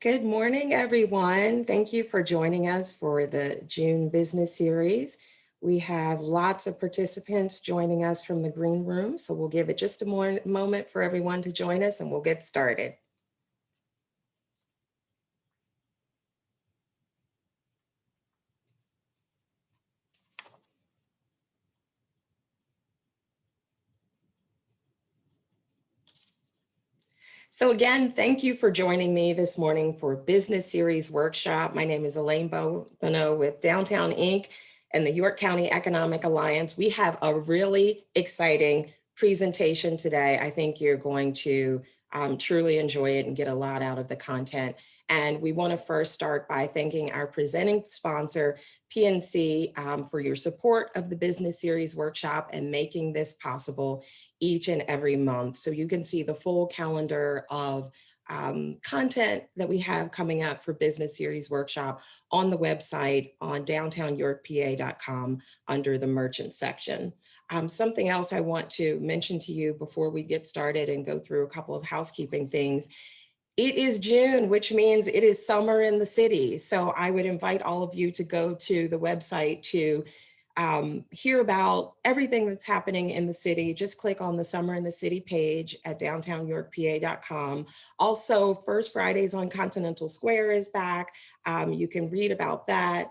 Good morning, everyone. Thank you for joining us for the June Business Series. We have lots of participants joining us from the green room, so we'll give it just a moment for everyone to join us and we'll get started. So again, thank you for joining me this morning for Business Series Workshop. My name is Elaine Bono with Downtown Inc. and the York County Economic Alliance. We have a really exciting presentation today. I think you're going to truly enjoy it and get a lot out of the content. And we want to first start by thanking our presenting sponsor, PNC, for your support of the Business Series Workshop and making this possible each and every month. So you can see the full calendar of content that we have coming up for Business Series Workshop on the website on downtownyorkpa.com under the merchant section. Something else I want to mention to you before we get started and go through a couple of housekeeping things. It is June, which means it is summer in the city. So I would invite all of you to go to the website to hear about everything that's happening in the city. Just click on the Summer in the City page at downtownyorkpa.com. Also, First Fridays on Continental Square is back. You can read about that.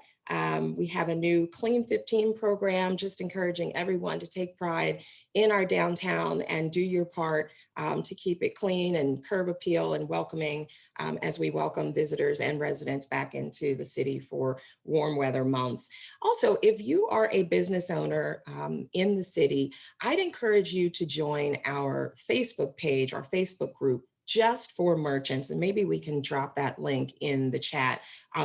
We have a new Clean 15 program, just encouraging everyone to take pride in our downtown and do your part to keep it clean and curb appeal and welcoming as we welcome visitors and residents back into the city for warm weather months. Also, if you are a business owner in the city, I'd encourage you to join our Facebook page, our Facebook group, just for merchants, and maybe we can drop that link in the chat.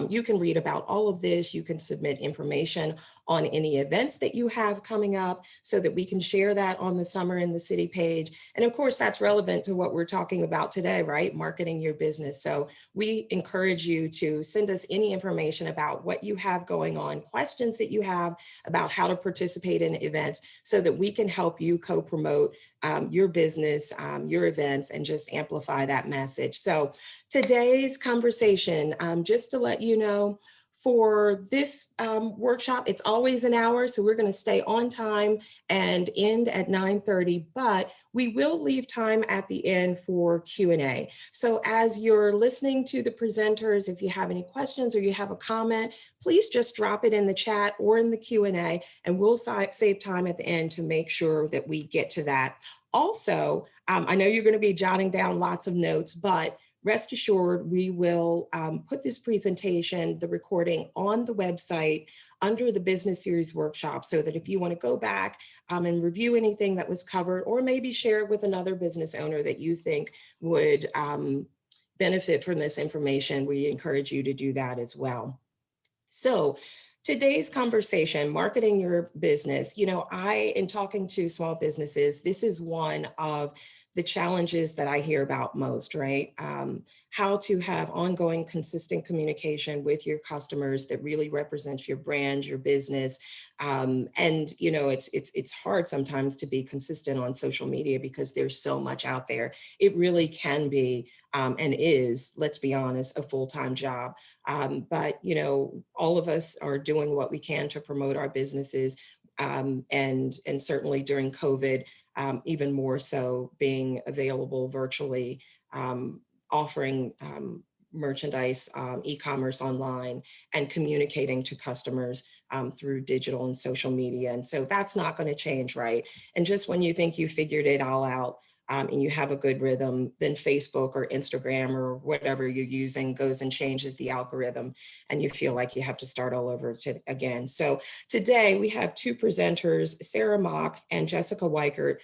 You can read about all of this. You can submit information on any events that you have coming up so that we can share that on the Summer in the City page. And of course, that's relevant to what we're talking about today, right? Marketing your business. So we encourage you to send us any information about what you have going on, questions that you have about how to participate in events so that we can help you co-promote your business, your events, and just amplify that message. So today's conversation, just to let you know, for this workshop, it's always an hour, so we're going to stay on time and end at 9:30, but we will leave time at the end for Q&A. So as you're listening to the presenters, if you have any questions or you have a comment, please just drop it in the chat or in the Q&A, and we'll save time at the end to make sure that we get to that. Also, I know you're going to be jotting down lots of notes, but rest assured, we will put this presentation, the recording, on the website under the Business Series Workshop so that if you want to go back and review anything that was covered, or maybe share it with another business owner that you think would benefit from this information, we encourage you to do that as well. So today's conversation, marketing your business, in talking to small businesses, this is one of the challenges that I hear about most, right? How to have ongoing, consistent communication with your customers that really represents your brand, your business. It's hard sometimes to be consistent on social media because there's so much out there. It really can be and is, let's be honest, a full-time job. But all of us are doing what we can to promote our businesses, and certainly during COVID, even more so, being available virtually, offering merchandise, e-commerce online, and communicating to customers through digital and social media. And so that's not going to change, right? And just when you think you figured it all out, and you have a good rhythm, then Facebook or Instagram or whatever you're using goes and changes the algorithm, and you feel like you have to start all over again. So today we have two presenters, Sarah Mock and Jessica Weikert,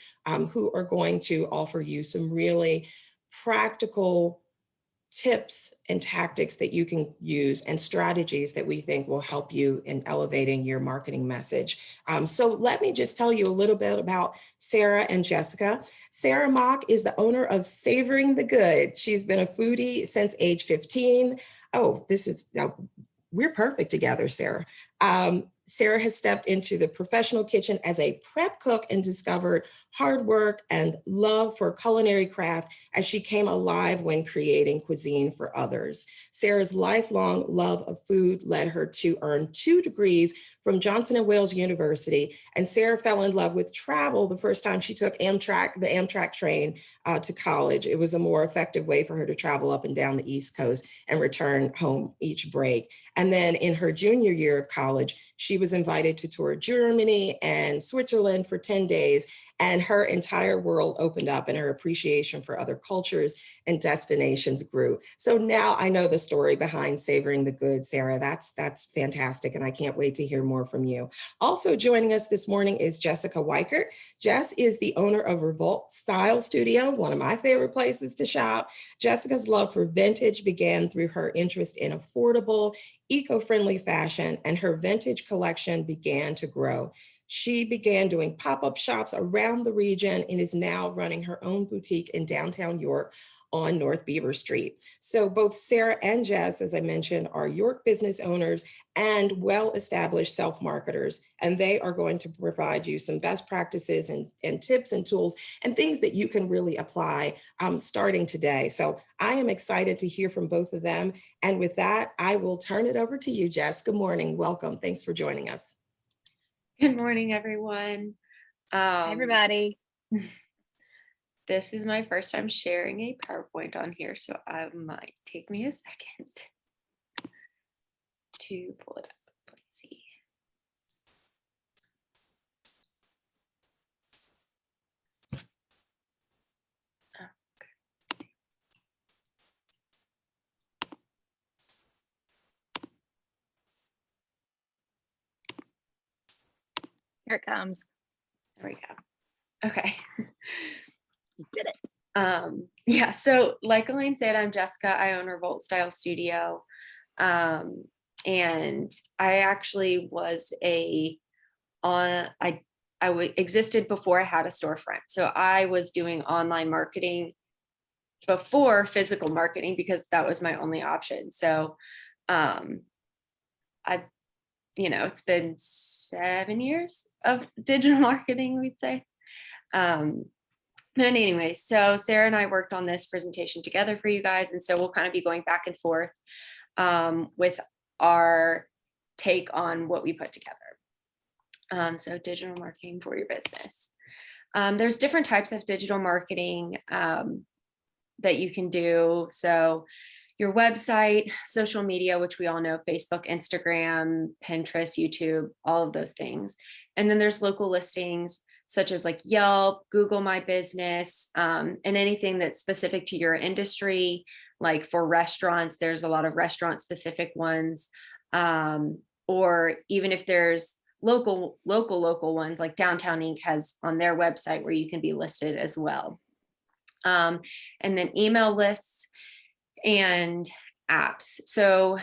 who are going to offer you some really practical tips and tactics that you can use and strategies that we think will help you in elevating your marketing message. So let me just tell you a little bit about Sarah and Jessica. Sarah Mock is the owner of Savoring the Good. She's been a foodie since age 15. Oh, we're perfect together, Sarah. Sarah has stepped into the professional kitchen as a prep cook and discovered hard work and love for culinary craft as she came alive when creating cuisine for others. Sarah's lifelong love of food led her to earn 2 degrees from Johnson & Wales University, and Sarah fell in love with travel the first time she took the Amtrak train to college. It was a more effective way for her to travel up and down the East Coast and return home each break. And then in her junior year of college, she was invited to tour Germany and Switzerland for 10 days. And her entire world opened up and her appreciation for other cultures and destinations grew. So now I know the story behind Savoring the Good, Sarah. That's fantastic. And I can't wait to hear more from you. Also joining us this morning is Jessica Weikert. Jess is the owner of Revolt Style Studio, one of my favorite places to shop. Jessica's love for vintage began through her interest in affordable, eco-friendly fashion, and her vintage collection began to grow. She began doing pop-up shops around the region and is now running her own boutique in downtown York on North Beaver Street. So both Sarah and Jess, as I mentioned, are York business owners and well-established self-marketers, and they are going to provide you some best practices and tips and tools and things that you can really apply starting today. So I am excited to hear from both of them. And with that, I will turn it over to you, Jess. Good morning. Welcome. Thanks for joining us. Good morning, everyone. Hi, everybody. This is my first time sharing a PowerPoint on here, so it might take me a second to pull it up. Let's see. Here it comes. There we go. Okay. You did it. Yeah, so like Elaine said, I'm Jessica. I own Revolt Style Studio. And I actually was existed before I had a storefront. So I was doing online marketing before physical marketing because that was my only option. So it's been 7 years of digital marketing, we'd say. But anyway, so Sarah and I worked on this presentation together for you guys. And so we'll kind of be going back and forth with our take on what we put together. So digital marketing for your business. There's different types of digital marketing that you can do. So your website, social media, which we all know, Facebook, Instagram, Pinterest, YouTube, all of those things. And then there's local listings such as like Yelp, Google My Business, and anything that's specific to your industry. Like for restaurants, there's a lot of restaurant specific ones. Or even if there's local ones, like Downtown Inc. has on their website where you can be listed as well. And then email lists and apps. So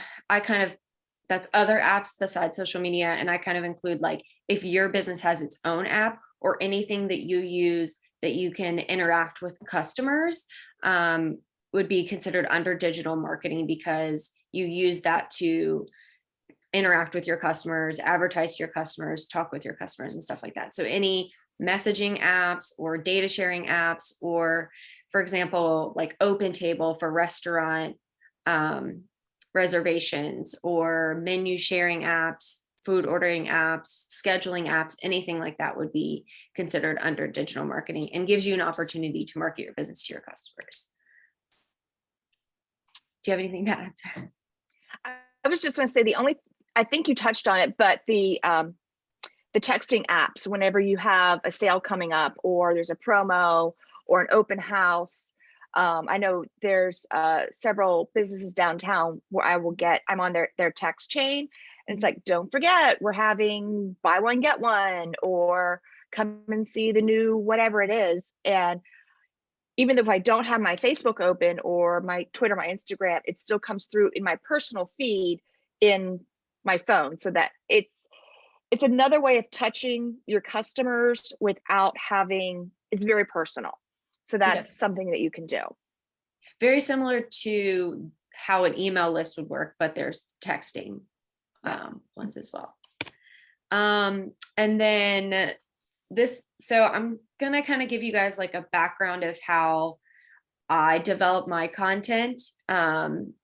that's other apps besides social media. And I kind of include like if your business has its own app or anything that you use that you can interact with customers would be considered under digital marketing because you use that to interact with your customers, advertise to your customers, talk with your customers and stuff like that. So any messaging apps or data sharing apps, or for example, like OpenTable for restaurant reservations, or menu sharing apps, food ordering apps, scheduling apps, anything like that would be considered under digital marketing and gives you an opportunity to market your business to your customers. Do you have anything to add? I was just going to say I think you touched on it, but the texting apps, whenever you have a sale coming up or there's a promo or an open house. I know there's several businesses downtown where I'm on their text chain, and it's like, don't forget, we're having buy one, get one, or come and see the new whatever it is. And even if I don't have my Facebook open or my Twitter, my Instagram, it still comes through in my personal feed in my phone, so that it's another way of touching your customers without it's very personal. So that's something that you can do. Very similar to how an email list would work, but there's texting ones as well. And then so I'm gonna kind of give you guys like a background of how I develop my content, and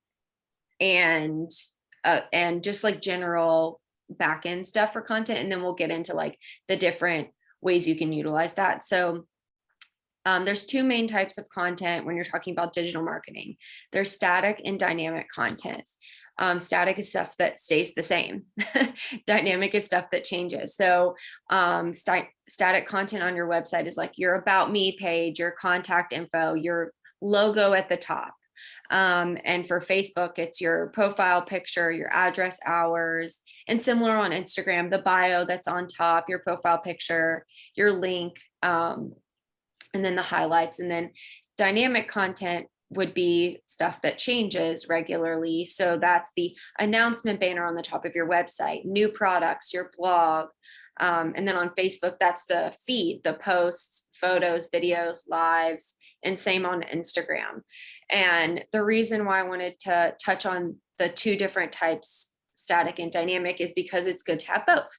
just like general back end stuff for content. And then we'll get into like the different ways you can utilize that. So there's two main types of content when you're talking about digital marketing. There's static and dynamic content. Static is stuff that stays the same. Dynamic is stuff that changes. So static content on your website is like your about me page, your contact info, your logo at the top. And for Facebook, it's your profile picture, your address, hours, and similar on Instagram, the bio that's on top, your profile picture, your link, and then the highlights. And then dynamic content would be stuff that changes regularly. So that's the announcement banner on the top of your website, new products, your blog. And then on Facebook, that's the feed, the posts, photos, videos, lives, and same on Instagram. And the reason why I wanted to touch on the two different types, static and dynamic, is because it's good to have both.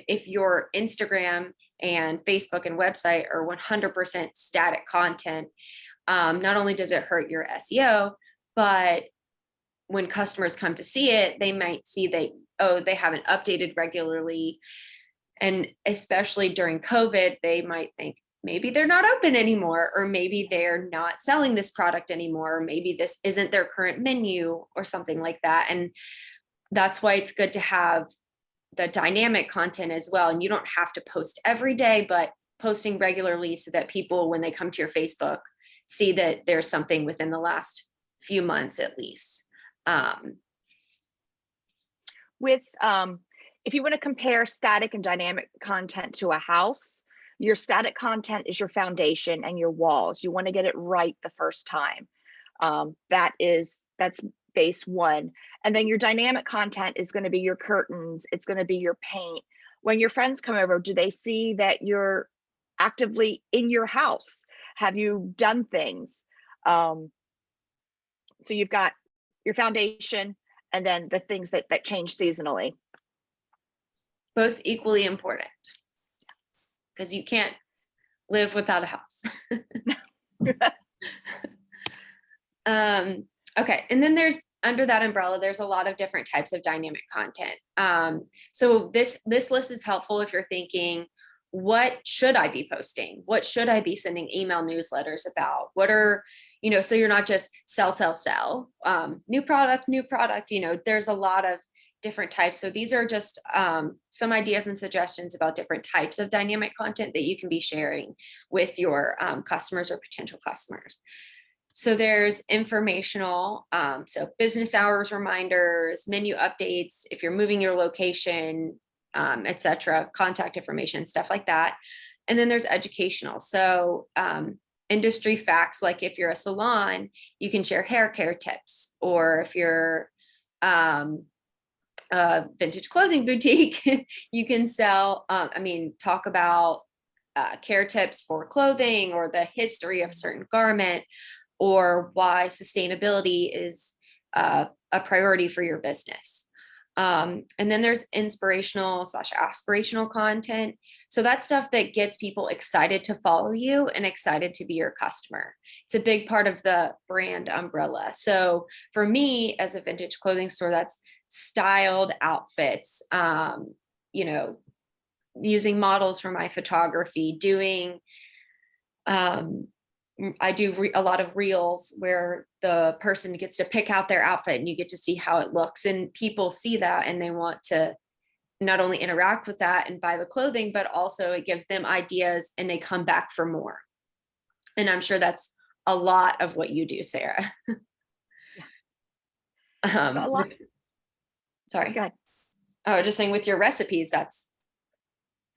If your Instagram and Facebook and website are 100% static content, not only does it hurt your SEO, but when customers come to see it, they might see they haven't updated regularly. And especially during COVID, they might think maybe they're not open anymore, or maybe they're not selling this product anymore, or maybe this isn't their current menu or something like that. And that's why it's good to have the dynamic content as well. And you don't have to post every day, but posting regularly so that people, when they come to your Facebook, see that there's something within the last few months at least. If you want to compare static and dynamic content to a house, your static content is your foundation and your walls. You want to get it right the first time. That's base one. And then your dynamic content is going to be your curtains. It's going to be your paint. When your friends come over, do they see that you're actively in your house? Have you done things? So you've got your foundation and then the things that change seasonally. Both equally important, because you can't live without a house. Okay, and then there's, under that umbrella, there's a lot of different types of dynamic content. So this list is helpful if you're thinking, what should I be posting? What should I be sending email newsletters about? What are, so you're not just sell, new product, there's a lot of different types. So these are just some ideas and suggestions about different types of dynamic content that you can be sharing with your customers or potential customers. So there's informational, so business hours reminders, menu updates, if you're moving your location, etc., contact information, stuff like that. And then there's educational. So industry facts, like if you're a salon, you can share hair care tips, or if you're a vintage clothing boutique, you can talk about care tips for clothing, or the history of a certain garment, or why sustainability is a priority for your business. And then there's inspirational / aspirational content. So that's stuff that gets people excited to follow you and excited to be your customer. It's a big part of the brand umbrella. So for me, as a vintage clothing store, that's styled outfits, using models for my photography, doing, I do a lot of reels where the person gets to pick out their outfit and you get to see how it looks, and people see that and they want to not only interact with that and buy the clothing, but also it gives them ideas and they come back for more. And I'm sure that's a lot of what you do, Sarah. Sorry. Go ahead. Oh, just saying with your recipes, that's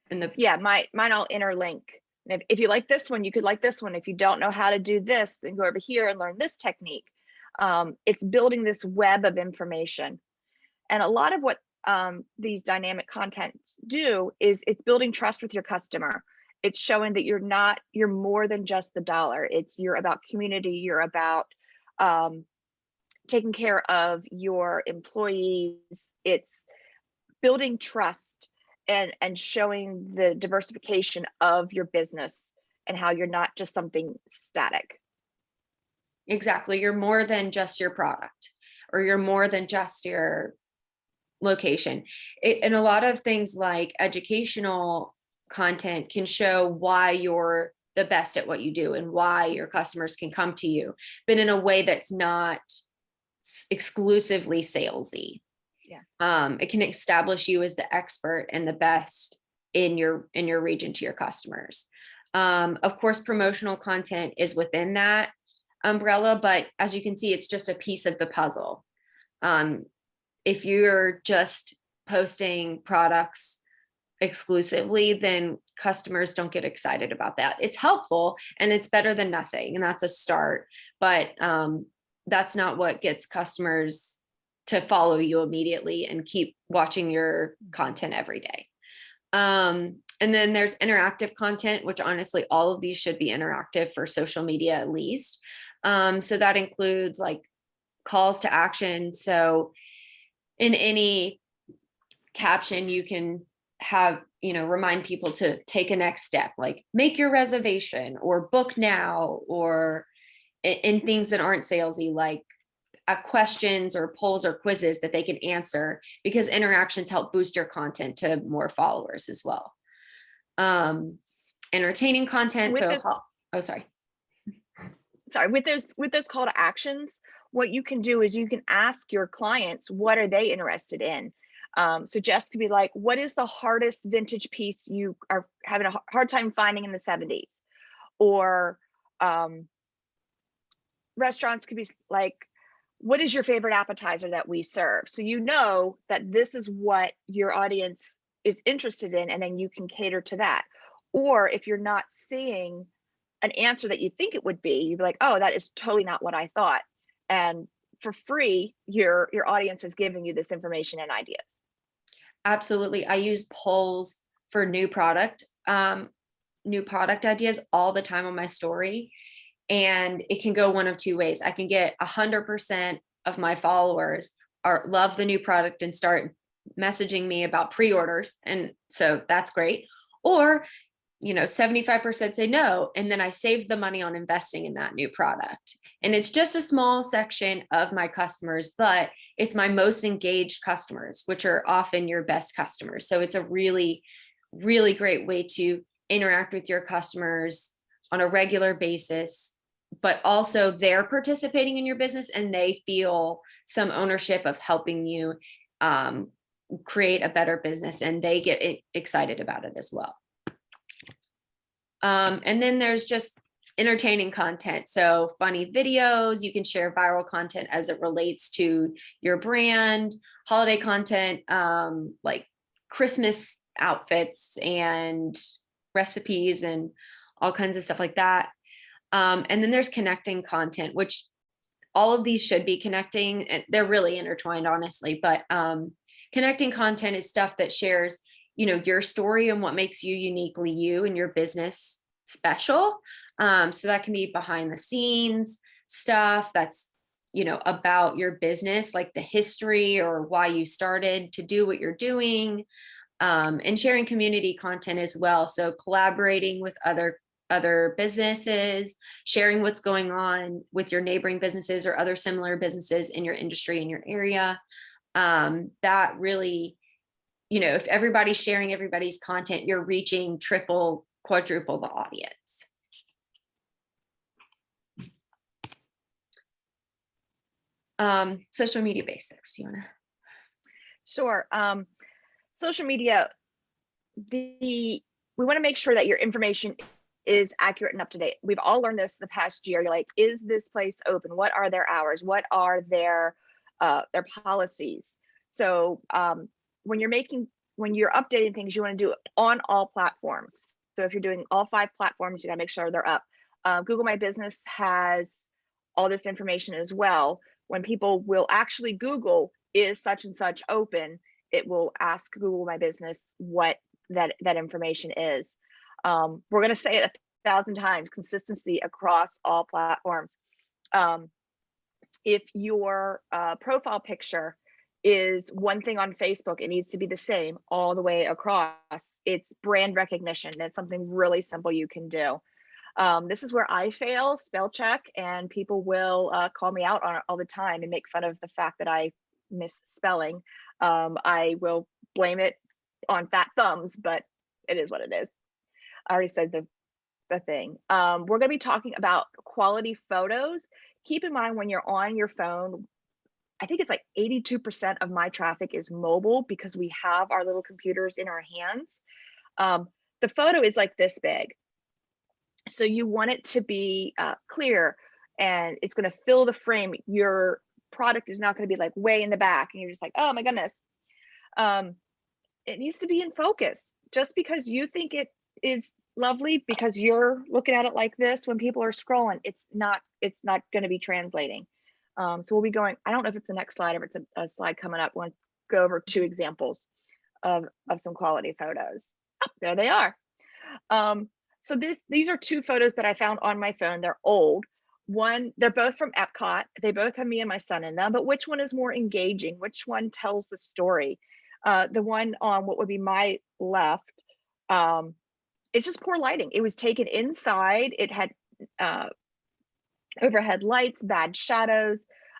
in the. Yeah, mine all interlink. And if you like this one, you could like this one. If you don't know how to do this, then go over here and learn this technique. It's building this web of information. And a lot of what these dynamic contents do is it's building trust with your customer. It's showing that you're more than just the dollar. You're about community. You're about taking care of your employees. It's building trust and showing the diversification of your business and how you're not just something static. Exactly. You're more than just your product, or you're more than just your location. And a lot of things like educational content can show why you're the best at what you do and why your customers can come to you, but in a way that's not exclusively salesy. Yeah. It can establish you as the expert and the best in your region to your customers. Of course, promotional content is within that umbrella, but as you can see, it's just a piece of the puzzle. If you're just posting products exclusively, then customers don't get excited about that. It's helpful and it's better than nothing, and that's a start, but that's not what gets customers to follow you immediately and keep watching your content every day. And then there's interactive content, which honestly, all of these should be interactive for social media at least. So that includes like calls to action. So in any caption, you can have, remind people to take a next step, like make your reservation or book now, or in things that aren't salesy, like questions or polls or quizzes that they can answer, because interactions help boost your content to more followers as well. Entertaining content. Sorry, with those call to actions, what you can do is you can ask your clients, what are they interested in? So Jess could be like, what is the hardest vintage piece you are having a hard time finding in the 70s? Or restaurants could be like, what is your favorite appetizer that we serve? So you know that this is what your audience is interested in, and then you can cater to that. Or if you're not seeing an answer that you think it would be, you'd be like, oh, that is totally not what I thought. And for free, your audience is giving you this information and ideas. Absolutely. I use polls for new product ideas all the time on my story. And it can go one of two ways. I can get 100% of my followers love the new product and start messaging me about pre-orders. And so that's great. Or, 75% say no. And then I saved the money on investing in that new product. And it's just a small section of my customers, but it's my most engaged customers, which are often your best customers. So it's a really, really great way to interact with your customers on a regular basis, but also they're participating in your business and they feel some ownership of helping you create a better business, and they get excited about it as well. And then there's just entertaining content. So funny videos, you can share viral content as it relates to your brand, holiday content, like Christmas outfits and recipes and all kinds of stuff like that. And then there's connecting content, which all of these should be connecting. They're really intertwined, honestly, but connecting content is stuff that shares, your story and what makes you uniquely you and your business special. So that can be behind the scenes stuff that's, about your business, like the history or why you started to do what you're doing, and sharing community content as well. So collaborating with other businesses, sharing what's going on with your neighboring businesses or other similar businesses in your industry, in your area. That really, if everybody's sharing everybody's content, you're reaching triple, quadruple the audience. Social media basics. You want to? Sure. Social media, we want to make sure that your information is accurate and up to date. We've all learned this the past year. You're like, is this place open? What are their hours? What are their policies? So when you're updating things, you want to do it on all platforms. So if you're doing all 5 platforms, you got to make sure they're up. Google My Business has all this information as well. When people will actually Google, is such and such open, it will ask Google My Business what that information is. We're going to say it 1,000 times, consistency across all platforms. If your profile picture is one thing on Facebook. It needs to be the same all the way across. It's brand recognition. That's something really simple you can do. This is where I fail spell check, and people will call me out on it all the time and make fun of the fact that I misspelling. I will blame it on fat thumbs, but it is what it is. I already said the thing. We're going to be talking about quality photos. Keep in mind when you're on your phone, I think it's like 82% of my traffic is mobile because we have our little computers in our hands. The photo is like this big. So you want it to be clear, and it's going to fill the frame. Your product is not going to be like way in the back and you're just like, oh my goodness. It needs to be in focus. Just because you think it is lovely because you're looking at it like this, when people are scrolling, it's not going to be translating. So we'll be going, I don't know if it's the next slide or if it's a slide coming up. We'll go over 2 examples of some quality photos. Oh, there they are. So these are 2 photos that I found on my phone. They're old. They're both from Epcot. They both have me and my son in them, but which one is more engaging? Which one tells the story? The one on what would be my left, it's just poor lighting. It was taken inside. It had overhead lights, bad shadows.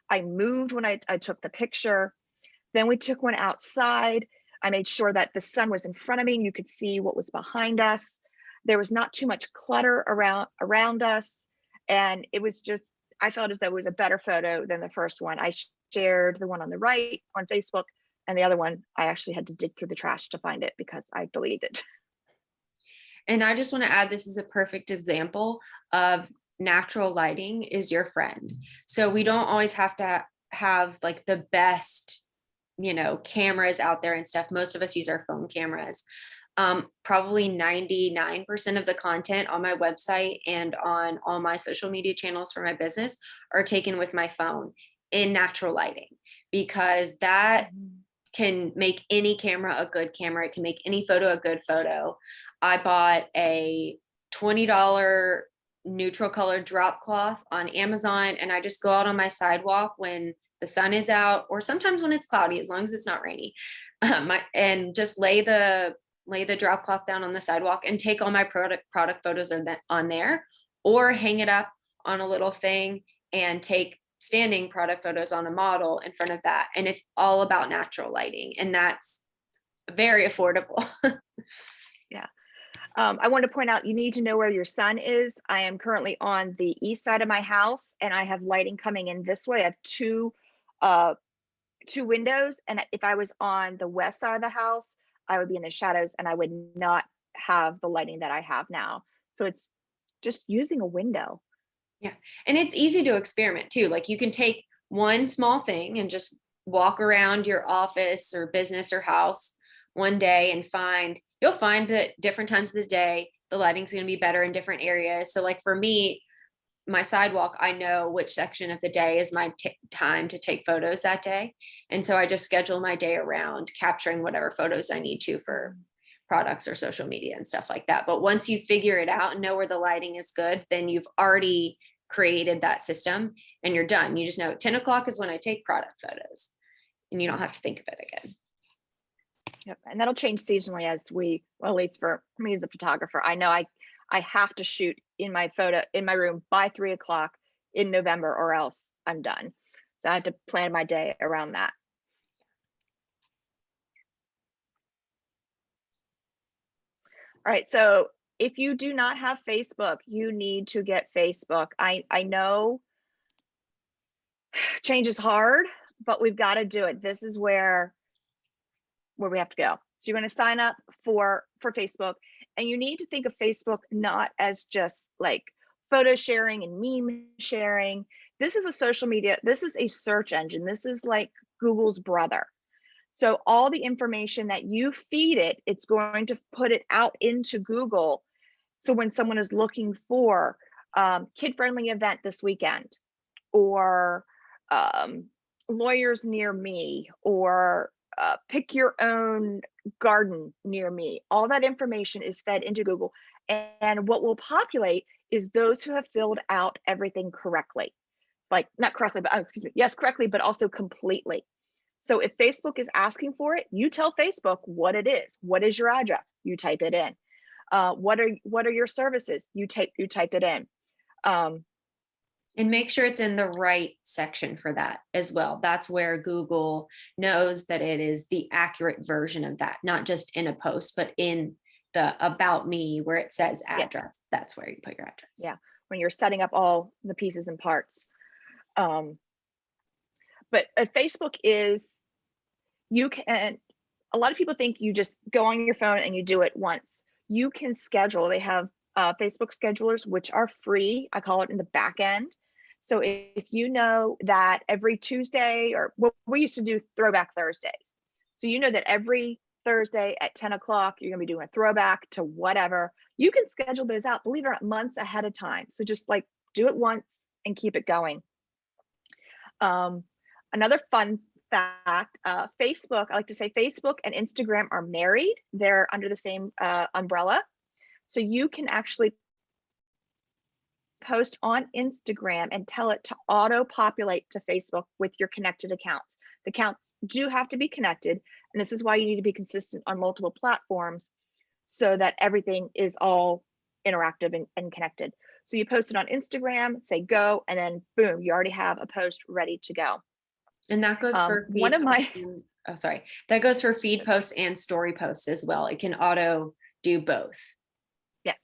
I moved when I took the picture. Then we took one outside. I made sure that the sun was in front of me and you could see what was behind us. There was not too much clutter around us. And it was just, I felt as though it was a better photo than the first one. I shared the one on the right on Facebook, and the other one, I actually had to dig through the trash to find it because I deleted it. And I just want to add, this is a perfect example of natural lighting is your friend. So we don't always have to have like the best, cameras out there and stuff. Most of us use our phone cameras. Probably 99% of the content on my website and on all my social media channels for my business are taken with my phone in natural lighting, because that can make any camera a good camera. It can make any photo a good photo. I bought a $20 neutral color drop cloth on Amazon, and I just go out on my sidewalk when the sun is out, or sometimes when it's cloudy, as long as it's not rainy, and just lay the drop cloth down on the sidewalk and take all my product photos on there, or hang it up on a little thing and take standing product photos on a model in front of that. And it's all about natural lighting, and that's very affordable. Yeah. I want to point out, you need to know where your sun is. I am currently on the east side of my house, and I have lighting coming in this way. I have two windows, and if I was on the west side of the house, I would be in the shadows and I would not have the lighting that I have now. So it's just using a window. Yeah. And it's easy to experiment too. Like you can take one small thing and just walk around your office or business or house one day and you'll find that different times of the day, the lighting's going to be better in different areas. So like for me, my sidewalk, I know which section of the day is my time to take photos that day. And so I just schedule my day around capturing whatever photos I need to for products or social media and stuff like that. But once you figure it out and know where the lighting is good, then you've already created that system and you're done. You just know 10 o'clock is when I take product photos, and you don't have to think of it again. Yep. And that'll change seasonally as at least for me as a photographer, I know I have to shoot in my room by 3 o'clock in November, or else I'm done. So I have to plan my day around that. All right. So if you do not have Facebook, you need to get Facebook. I know change is hard, but we've got to do it. This is where we have to go. So you're going to sign up for Facebook, and you need to think of Facebook not as just like photo sharing and meme sharing. This is a social media. This is a search engine. This is like Google's brother. So all the information that you feed it, it's going to put it out into Google. So when someone is looking for kid-friendly event this weekend, or lawyers near me, or pick your own garden near me, all that information is fed into Google. And what will populate is those who have filled out everything correctly. Like not correctly, but yes, correctly, but also completely. So if Facebook is asking for it, you tell Facebook what it is. What is your address? You type it in. What are your services? You type it in. And make sure it's in the right section for that as well. That's where Google knows that it is the accurate version of that, not just in a post, but in the about me where it says address. That's where you put your address. Yeah, when you're setting up all the pieces and parts. But Facebook is, you can, a lot of people think you just go on your phone and you do it once. You can schedule. They have Facebook schedulers, which are free. I call it in the back end. So if you know that every Tuesday, or what we used to do throwback Thursdays. So you know that every Thursday at 10 o'clock, you're gonna be doing a throwback to whatever. You can schedule those out, believe it or not, months ahead of time. So just like do it once and keep it going. Another fun fact, Facebook, I like to say Facebook and Instagram are married. They're under the same umbrella. So you can actually post on Instagram and tell it to auto populate to Facebook with your connected accounts. The accounts do have to be connected. And this is why you need to be consistent on multiple platforms so that everything is all interactive and connected. So you post it on Instagram, say go, and then boom, you already have a post ready to go. And that goes for one of my, that goes for feed posts and story posts as well. It can auto do both. Yes.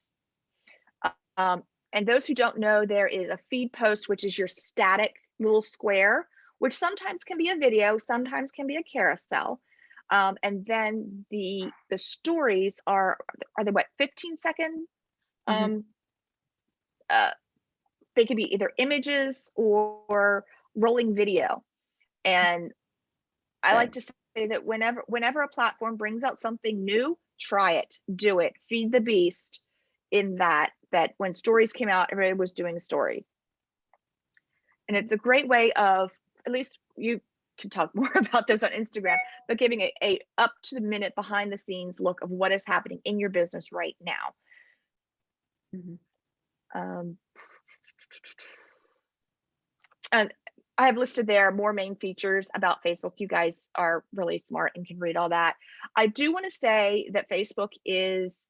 And those who don't know, there is a feed post, which is your static little square, which sometimes can be a video, sometimes can be a carousel. And then the stories are they what, 15-second? They could be either images or rolling video. And I like to say that whenever a platform brings out something new, try it, do it, feed the beast. In that when stories came out, everybody was doing stories. And it's a great way of, at least you can talk more about this on Instagram, but giving a up to the minute behind the scenes look of what is happening in your business right now. And I have listed there more main features about Facebook. You guys are really smart and can read all that. I do want to say that Facebook is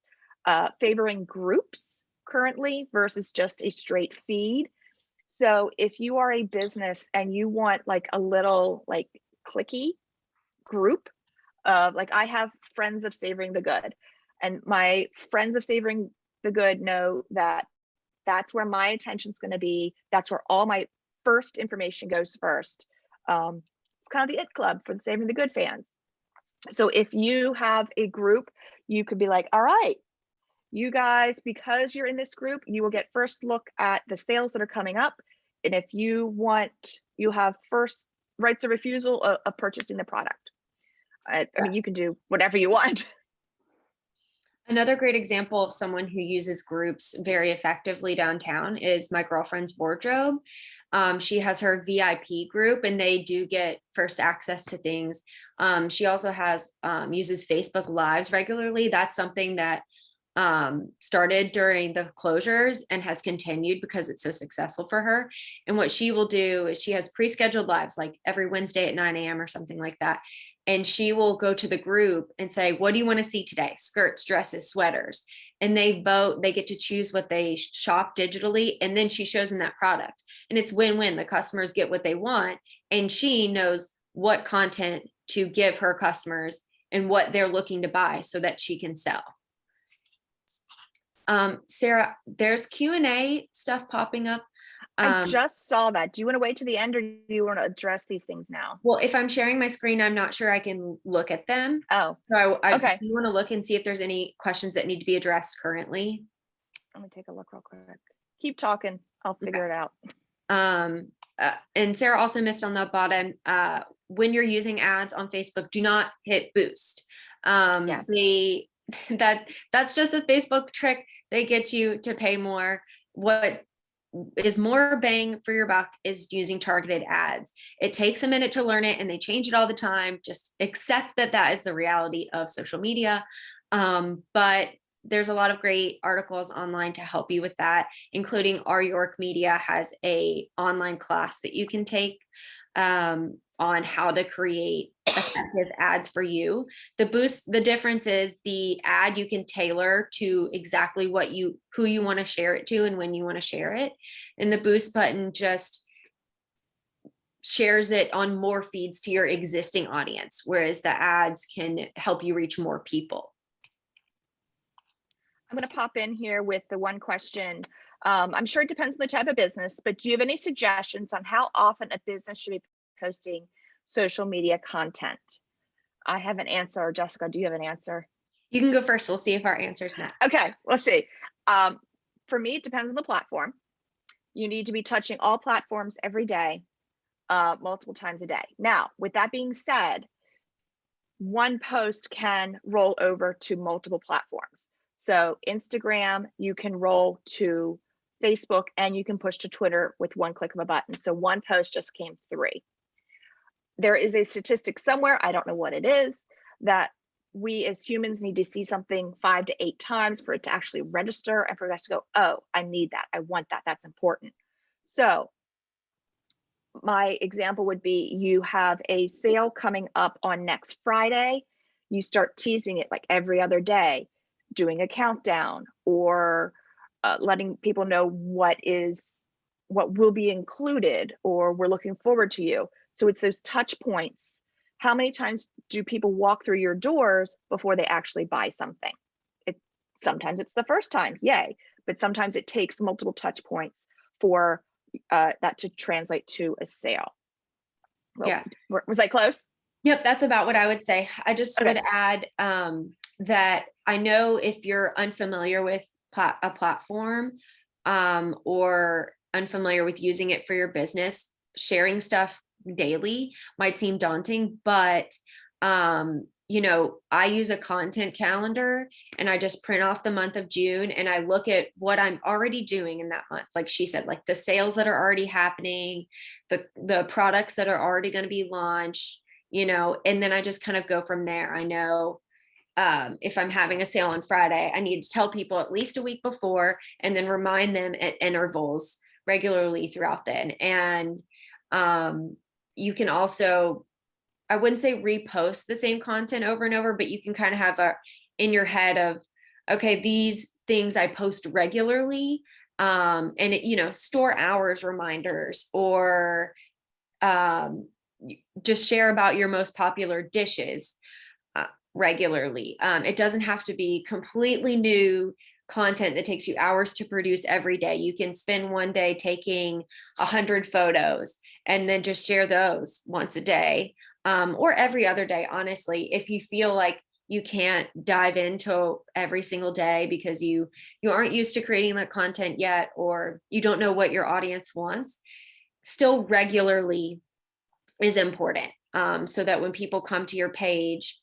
favoring groups currently versus just a straight feed. So if you are a business and you want like a little like clicky group of, like, I have friends of Savoring the Good, and my friends of Savoring the Good know that that's where my attention's going to be. That's where all my first information goes first. It's kind of the it club for the Savoring the Good fans. So if you have a group, you could be like, all right, you guys, because you're in this group, you will get first look at the sales that are coming up. And if you want, you have first rights of refusal of purchasing the product. I mean, you can do whatever you want. Another great example of someone who uses groups very effectively downtown is my girlfriend's wardrobe. She has her VIP group and they do get first access to things. She also has uses Facebook Lives regularly. That's something that started during the closures and has continued because it's so successful for her. And what she will do is she has pre-scheduled lives like every Wednesday at 9 a.m. or something like that. And she will go to the group and say, what do you want to see today? Skirts, dresses, sweaters. And they vote, they get to choose what they shop digitally. And then she shows them that product. And it's win-win. The customers get what they want. And she knows what content to give her customers and what they're looking to buy so that she can sell. Sarah, there's Q&A stuff popping up. I just saw that. Do you want to wait to the end or do you want to address these things now? Well, if I'm sharing my screen, I'm not sure I can look at them. Oh, so okay. Do you want to look and see if there's any questions that need to be addressed currently? Let me take a look real quick. Keep talking. I'll figure it out. And Sarah also missed on the bottom, when you're using ads on Facebook, do not hit boost. Yes. That's just a Facebook trick. They get you to pay more. What is more bang for your buck is using targeted ads. It takes a minute to learn it and they change it all the time. Just accept that that is the reality of social media. But there's a lot of great articles online to help you with that, including Our York Media has a online class that you can take on how to create effective ads for you. The boost, the difference is the ad you can tailor to exactly who you want to share it to and when you want to share it. And the boost button just shares it on more feeds to your existing audience, whereas the ads can help you reach more people. I'm going to pop in here with the one question. I'm sure it depends on the type of business, but do you have any suggestions on how often a business should be posting social media content? I have an answer. Jessica, do you have an answer? You can go first. We'll see if our answers match. Okay, let's see. For me, it depends on the platform. You need to be touching all platforms every day, multiple times a day. Now, with that being said, one post can roll over to multiple platforms. So Instagram, you can roll to Facebook, and you can push to Twitter with one click of a button. So one post just came 3. There is a statistic somewhere, I don't know what it is, that we as humans need to see something 5 to 8 times for it to actually register and for us to go, oh, I need that, I want that, that's important. So my example would be, you have a sale coming up on next Friday, you start teasing it like every other day, doing a countdown, or letting people know what will be included, or we're looking forward to you. So it's those touch points. How many times do people walk through your doors before they actually buy something? Sometimes it's the first time, yay, but sometimes it takes multiple touch points for that to translate to a sale. Well, Yeah. Was I close? Yep, that's about what I would say. I just Okay. would add that I know if you're unfamiliar with a platform or unfamiliar with using it for your business, sharing stuff daily might seem daunting, but you know, I use a content calendar and I just print off the month of June and I look at what I'm already doing in that month. Like she said, like the sales that are already happening, the products that are already going to be launched, you know, and then I just kind of go from there. I know if I'm having a sale on Friday, I need to tell people at least a week before and then remind them at intervals regularly throughout then. And you can also, I wouldn't say repost the same content over and over, but you can kind of have in your head of, okay, these things I post regularly, and it, you know, store hours reminders, or just share about your most popular dishes regularly. It doesn't have to be completely new content that takes you hours to produce every day. You can spend one day taking 100 photos and then just share those once a day, or every other day, honestly, if you feel like you can't dive into every single day because you aren't used to creating that content yet, or you don't know what your audience wants. Still regularly is important, so that when people come to your page,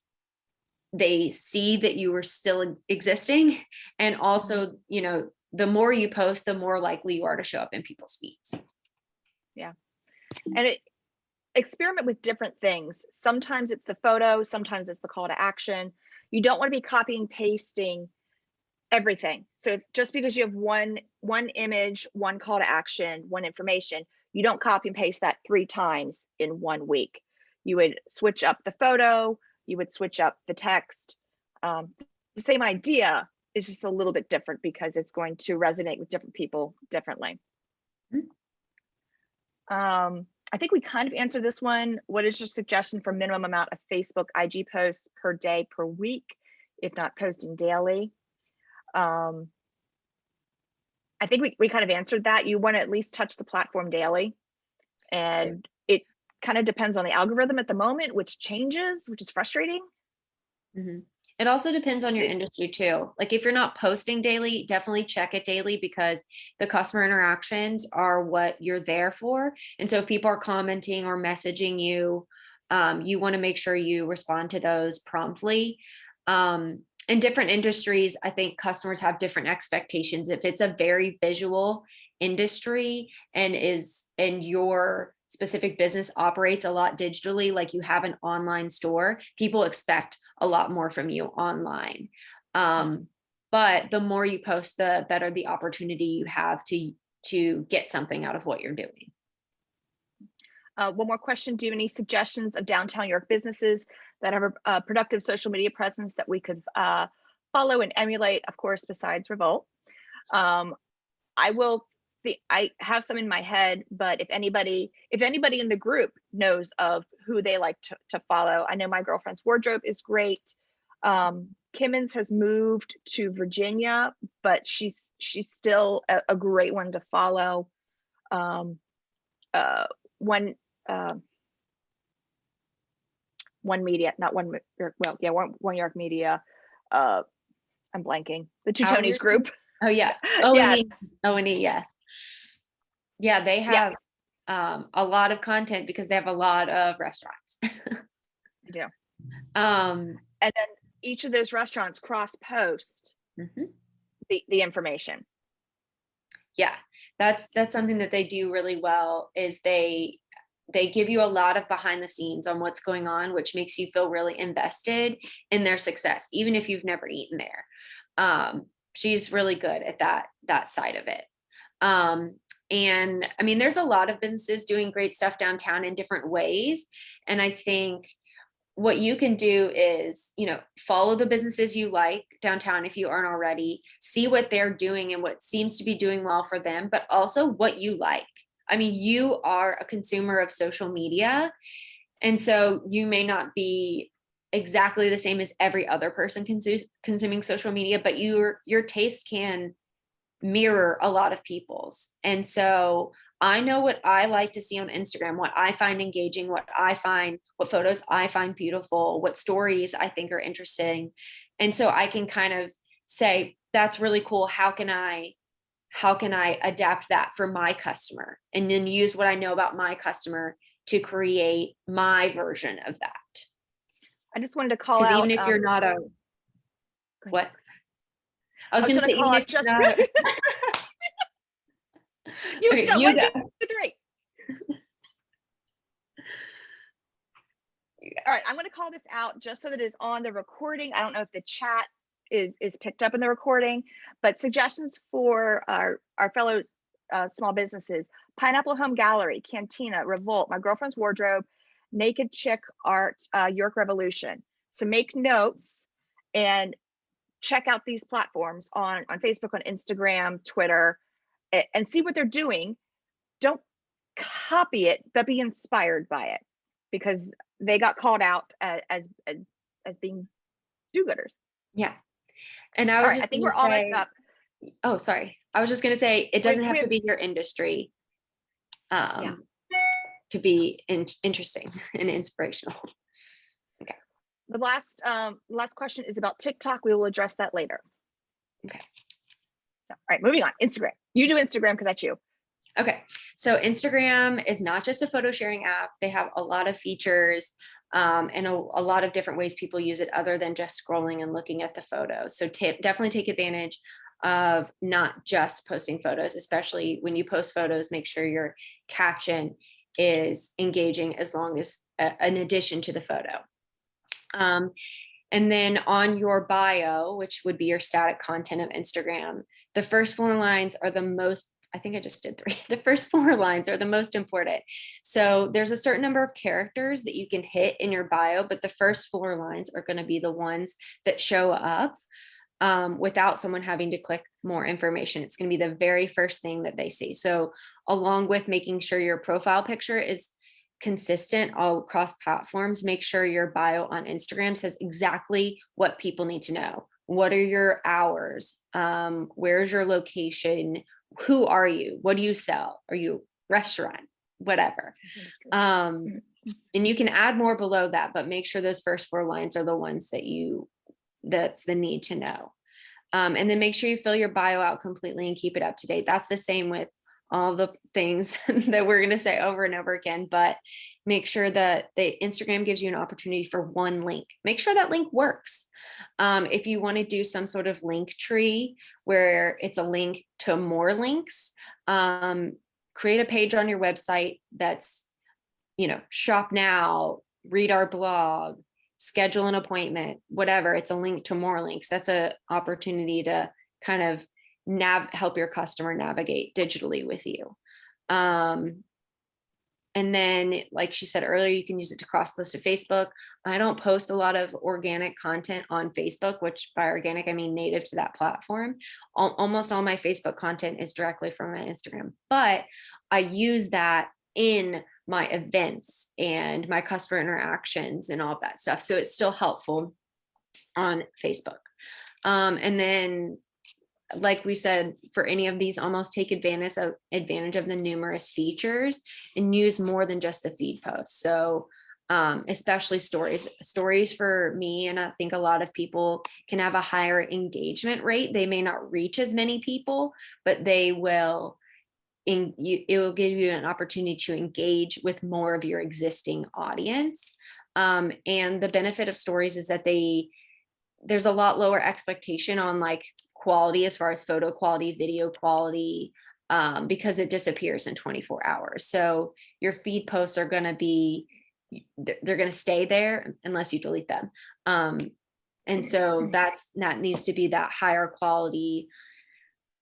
they see that you are still existing. And also, you know, the more you post, the more likely you are to show up in people's feeds. Yeah. And experiment with different things. Sometimes it's the photo, sometimes it's the call to action. You don't want to be copying, pasting everything. So just because you have one image, one call to action, one information, you don't copy and paste that 3 times in 1 week. You would switch up the photo, you would switch up the text. The same idea is just a little bit different because it's going to resonate with different people differently. I think we kind of answered this one. What is your suggestion for minimum amount of Facebook IG posts per day, per week, if not posting daily? I think we kind of answered that. You want to at least touch the platform daily. And it kind of depends on the algorithm at the moment, which changes, which is frustrating. Mm-hmm. It also depends on your industry too. Like if you're not posting daily, definitely check it daily, because the customer interactions are what you're there for. And so if people are commenting or messaging you, you want to make sure you respond to those promptly. In different industries, I think customers have different expectations. If it's a very visual industry and your specific business operates a lot digitally, like you have an online store, people expect a lot more from you online. But the more you post, the better the opportunity you have to get something out of what you're doing. One more question. Do you have any suggestions of downtown York businesses that have a productive social media presence that we could follow and emulate, of course, besides Revolt? I have some in my head, but if anybody in the group knows of who they like to follow, I know my girlfriend's wardrobe is great. Kimmons has moved to Virginia, but she's still a great one to follow. One media, not one, well, yeah, one York Media. I'm blanking. The Two Tonys group. Oh yeah. Yes. O&E, yeah. Yeah, they have a lot of content because they have a lot of restaurants. They do. Um, And then each of those restaurants cross-post the information. Yeah, that's something that they do really well, is they give you a lot of behind the scenes on what's going on, which makes you feel really invested in their success, even if you've never eaten there. She's really good at that side of it. And I mean, there's a lot of businesses doing great stuff downtown in different ways. And I think what you can do is, follow the businesses you like downtown if you aren't already, see what they're doing and what seems to be doing well for them, but also what you like. I mean, you are a consumer of social media, and so you may not be exactly the same as every other person consuming social media, but your taste can mirror a lot of people's. And so I know what I like to see on Instagram, what I find engaging, what photos I find beautiful, what stories I think are interesting. And so I can kind of say, that's really cool. How can I adapt that for my customer? And then use what I know about my customer to create my version of that. I just wanted to call out. Even if you're not what? I was going to say, call out just you okay, go, you 1, go. 2, 3. All right, I'm going to call this out just so that it's on the recording. I don't know if the chat is picked up in the recording, but suggestions for our fellow small businesses: Pineapple Home Gallery, Cantina, Revolt, My Girlfriend's Wardrobe, Naked Chick Art, York Revolution. So make notes and check out these platforms on Facebook, on Instagram, Twitter, and see what they're doing. Don't copy it, but be inspired by it, because they got called out as being do-gooders. Yeah. And I was just I think we're almost up. Oh, sorry. I was just going to say, it doesn't have to be your industry to be interesting and inspirational. Okay. The last question is about TikTok. We will address that later. Okay. So, all right, moving on. Instagram. You do Instagram because that's you. Okay. So Instagram is not just a photo sharing app. They have a lot of features and a lot of different ways people use it other than just scrolling and looking at the photos. So definitely take advantage of not just posting photos, especially when you post photos. Make sure your caption is engaging as long as an addition to the photo. And then on your bio, which would be your static content of Instagram, the first 4 lines are the most, I think I just did 3. The first 4 lines are the most important. So there's a certain number of characters that you can hit in your bio, but the first 4 lines are going to be the ones that show up without someone having to click more information. It's going to be the very first thing that they see. So along with making sure your profile picture is consistent all across platforms, make sure your bio on Instagram says exactly what people need to know. What are your hours? Where's your location? Who are you? What do you sell? Are you a restaurant? Whatever. And you can add more below that, but make sure those first 4 lines are the ones that's the need to know. And then make sure you fill your bio out completely and keep it up to date. That's the same with all the things that we're going to say over and over again, but make sure that the Instagram gives you an opportunity for 1 link. Make sure that link works. If you want to do some sort of link tree where it's a link to more links, create a page on your website that's, shop now, read our blog, schedule an appointment, whatever. It's a link to more links. That's an opportunity to kind of help your customer navigate digitally with you. And And then, like she said earlier, you can use it to cross post to Facebook. I don't post a lot of organic content on Facebook, which by organic, I mean native to that platform. Almost all my Facebook content is directly from my Instagram, but I use that in my events and my customer interactions and all of that stuff. So it's still helpful on Facebook. And then, like we said, for any of these, almost take advantage of the numerous features and use more than just the feed post. So especially stories for me, and I think a lot of people can have a higher engagement rate. They may not reach as many people, but they will, it will give you an opportunity to engage with more of your existing audience. And the benefit of stories is that there's a lot lower expectation on like quality as far as photo quality, video quality, because it disappears in 24 hours. So your feed posts are going to be, they're going to stay there unless you delete them. And so that needs to be that higher quality,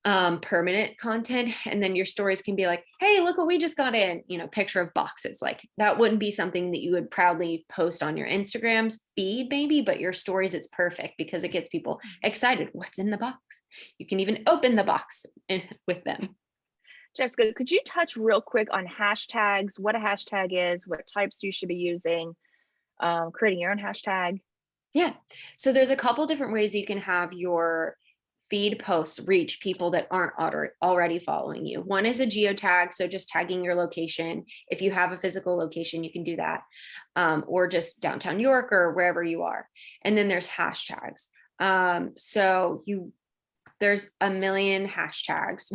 permanent content. And then your stories can be like, hey, look what we just got in, picture of boxes. Like that wouldn't be something that you would proudly post on your Instagram's feed maybe, but your stories, it's perfect because it gets people excited. What's in the box? You can even open the box with them. Jessica, could you touch real quick on hashtags, what a hashtag is, what types you should be using, creating your own hashtag? Yeah. So there's a couple different ways you can have your feed posts reach people that aren't already following you. One is a geotag, so just tagging your location. If you have a physical location, you can do that, or just downtown York or wherever you are. And then there's hashtags. There's a million hashtags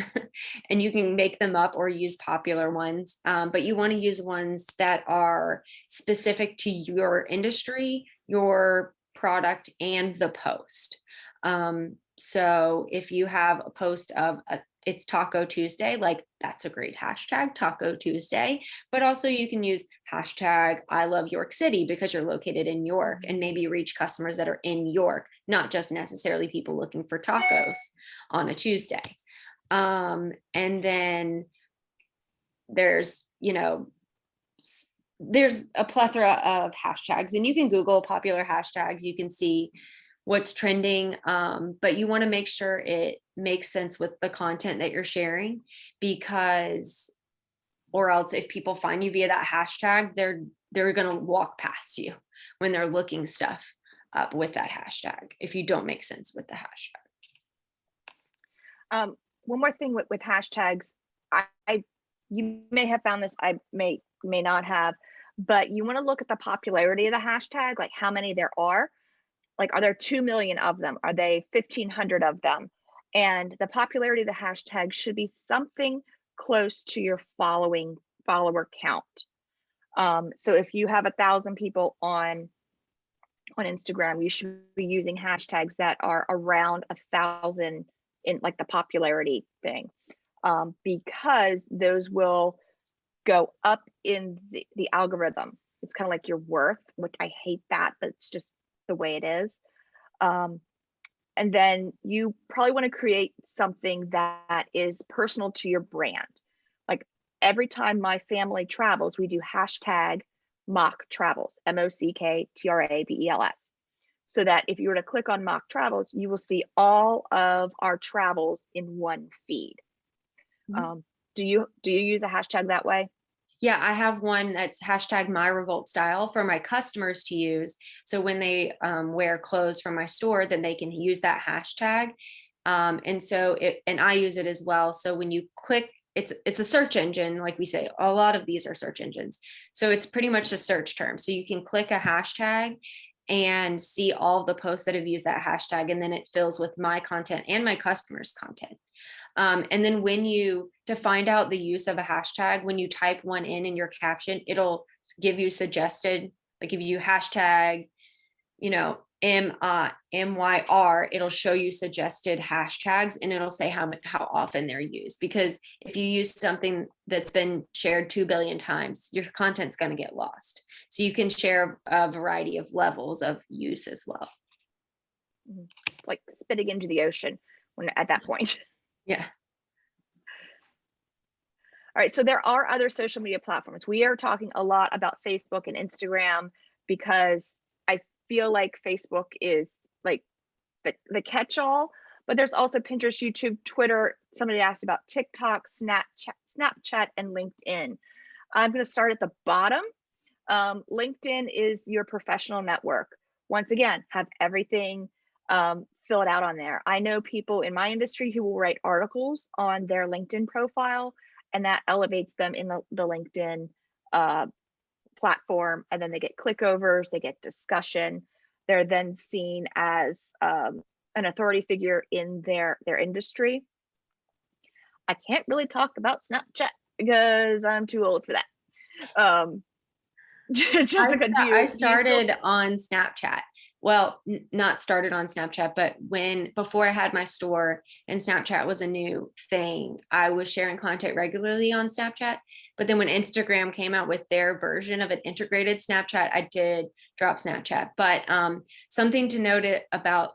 and you can make them up or use popular ones, but you want to use ones that are specific to your industry, your product, and the post. So if you have a post of it's Taco Tuesday, like that's a great hashtag, Taco Tuesday, but also you can use hashtag I love York City because you're located in York and maybe reach customers that are in York, not just necessarily people looking for tacos on a Tuesday. And then there's a plethora of hashtags, and you can Google popular hashtags. You can see what's trending, but you want to make sure it makes sense with the content that you're sharing, because, or else if people find you via that hashtag, they're going to walk past you when they're looking stuff up with that hashtag if you don't make sense with the hashtag. One more thing with hashtags, you may have found this, I may not have, but you want to look at the popularity of the hashtag, like how many there are. Like, are there 2 million of them? Are they 1,500 of them? And the popularity of the hashtag should be something close to your follower count. So if you have 1,000 people on Instagram, you should be using hashtags that are around 1,000 in like the popularity thing, because those will go up in the algorithm. It's kind of like your worth, which I hate that, but it's just the way it is. And then you probably want to create something that is personal to your brand. Like every time my family travels, we do hashtag mock travels, MOCKTRAVELS. So that if you were to click on mock travels, you will see all of our travels in one feed. Mm-hmm. Do you use a hashtag that way? Yeah, I have one that's hashtag my Revolt Style for my customers to use. So when they wear clothes from my store, then they can use that hashtag. And I use it as well. So when you click, it's a search engine, like we say, a lot of these are search engines. So it's pretty much a search term. So you can click a hashtag and see all the posts that have used that hashtag. And then it fills with my content and my customers' content. And then to find out the use of a hashtag, when you type one in your caption, it'll give you suggested, like if you hashtag, MYR, it'll show you suggested hashtags and it'll say how often they're used. Because if you use something that's been shared 2 billion times, your content's going to get lost. So you can share a variety of levels of use as well. It's like spitting into the ocean at that point. Yeah. right, so there are other social media platforms. We are talking a lot about Facebook and Instagram because I feel like Facebook is like the catch-all, but there's also Pinterest, YouTube, Twitter. Somebody asked about TikTok, Snapchat, and LinkedIn. I'm going to start at the bottom. LinkedIn is your professional network. Once again, have everything filled out on there. I know people in my industry who will write articles on their LinkedIn profile, and that elevates them in the LinkedIn platform. And then they get clickovers, they get discussion. They're then seen as an authority figure in their industry. I can't really talk about Snapchat because I'm too old for that. Jessica, I started on Snapchat. Well, not started on Snapchat, but before I had my store and Snapchat was a new thing, I was sharing content regularly on Snapchat. But then when Instagram came out with their version of an integrated Snapchat, I did drop Snapchat. But something to note about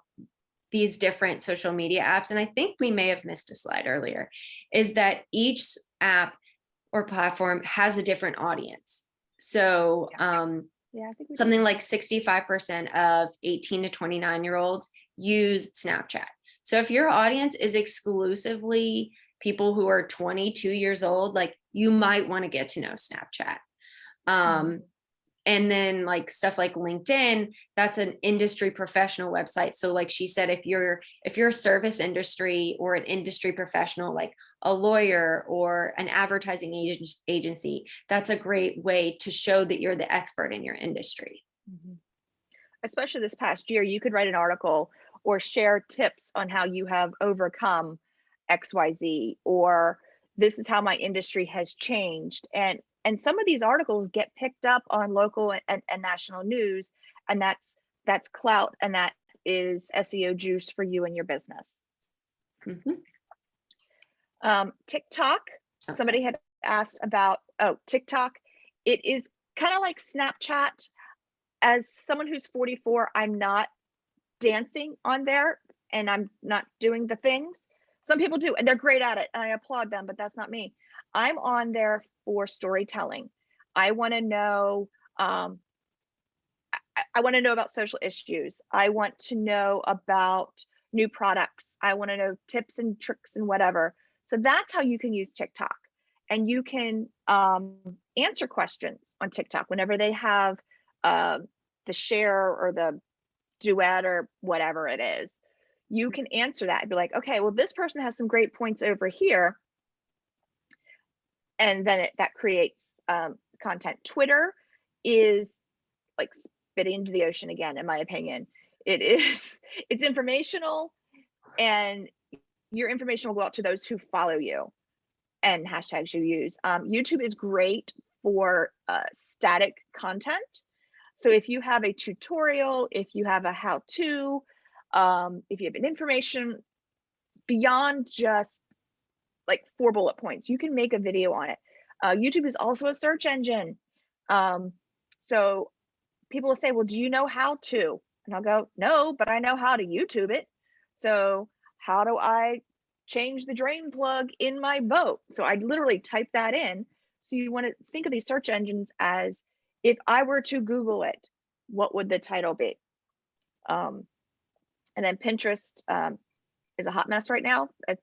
these different social media apps, and I think we may have missed a slide earlier, is that each app or platform has a different audience. So yeah, I think something like 65% of 18 to 29-year-olds use Snapchat. So if your audience is exclusively people who are 22 years old, like you might want to get to know Snapchat. And then like stuff like LinkedIn, that's an industry professional website. So like she said, if you're a service industry or an industry professional, like a lawyer or an advertising agency, that's a great way to show that you're the expert in your industry. Especially this past year, you could write an article or share tips on how you have overcome XYZ, or this is how my industry has changed. And some of these articles get picked up on local and national news, and that's clout, and that is SEO juice for you and your business. TikTok, somebody had asked about, TikTok. It is kind of like Snapchat. As someone who's 44, I'm not dancing on there and I'm not doing the things. Some people do, and they're great at it. I applaud them, but that's not me. I'm on there for storytelling. I want to know, I want to know about social issues. I want to know about new products. I want to know tips and tricks and whatever. So that's how you can use TikTok. And you can answer questions on TikTok whenever they have the share or the duet or whatever it is. You can answer that and be like, okay, well, this person has some great points over here. And then that creates content. Twitter is like spitting into the ocean again, in my opinion. It's informational, and your information will go out to those who follow you and hashtags you use. YouTube is great for static content. So if you have a tutorial, if you have a how-to, if you have an information beyond just like 4 bullet points, you can make a video on it. YouTube is also a search engine. So people will say, well, do you know how to? And I'll go, no, but I know how to YouTube it. So how do I change the drain plug in my boat? So I literally type that in. So you want to think of these search engines as, if I were to Google it, what would the title be? And then Pinterest is a hot mess right now. It's